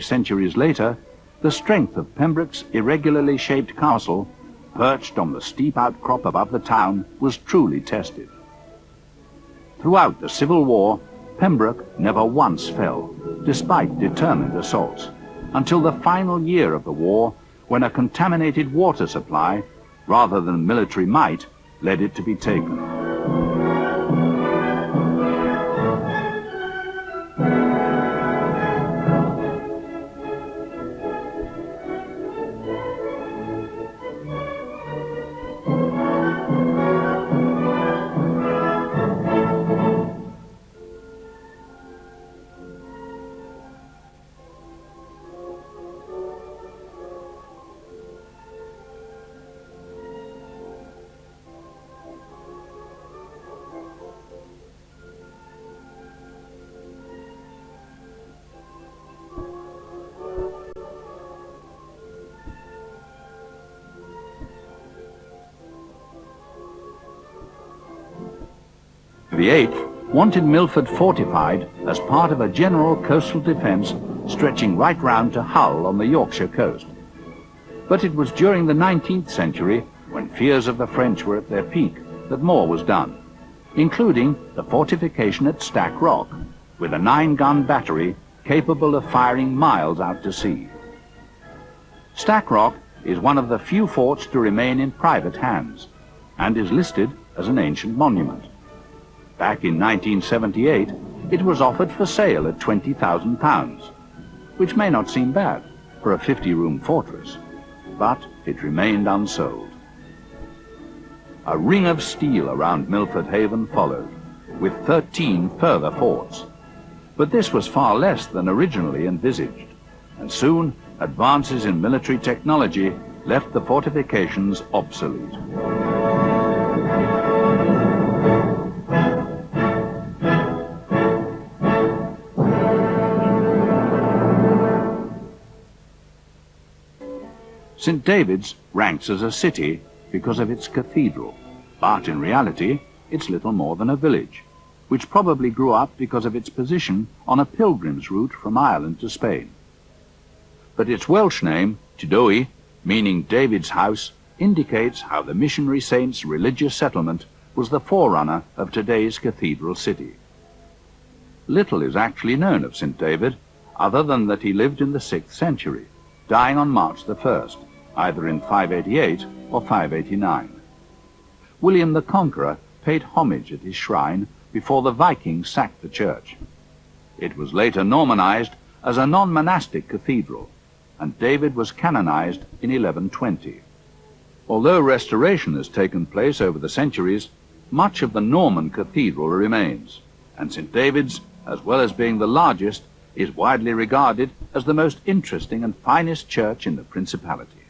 centuries later, the strength of Pembroke's irregularly shaped castle, perched on the steep outcrop above the town, was truly tested. Throughout the Civil War, Pembroke never once fell, despite determined assaults, until the final year of the war, when a contaminated water supply, rather than military might, led it to be taken. The 8th wanted Milford fortified as part of a general coastal defence stretching right round to Hull on the Yorkshire coast. But it was during the 19th century, when fears of the French were at their peak, that more was done, including the fortification at Stack Rock, with a 9-gun battery capable of firing miles out to sea. Stack Rock is one of the few forts to remain in private hands, and is listed as an ancient monument. Back in 1978, it was offered for sale at £20,000, which may not seem bad for a 50-room fortress, but it remained unsold. A ring of steel around Milford Haven followed, with 13 further forts. But this was far less than originally envisaged, and soon advances in military technology left the fortifications obsolete. St. David's ranks as a city because of its cathedral, but in reality it's little more than a village, which probably grew up because of its position on a pilgrim's route from Ireland to Spain. But its Welsh name, Tydoe, meaning David's house, indicates how the missionary saint's religious settlement was the forerunner of today's cathedral city. Little is actually known of St. David, other than that he lived in the 6th century, dying on March the 1st, either in 588 or 589. William the Conqueror paid homage at his shrine before the Vikings sacked the church. It was later Normanized as a non-monastic cathedral, and David was canonized in 1120. Although restoration has taken place over the centuries, much of the Norman cathedral remains, and St. David's, as well as being the largest, is widely regarded as the most interesting and finest church in the Principality.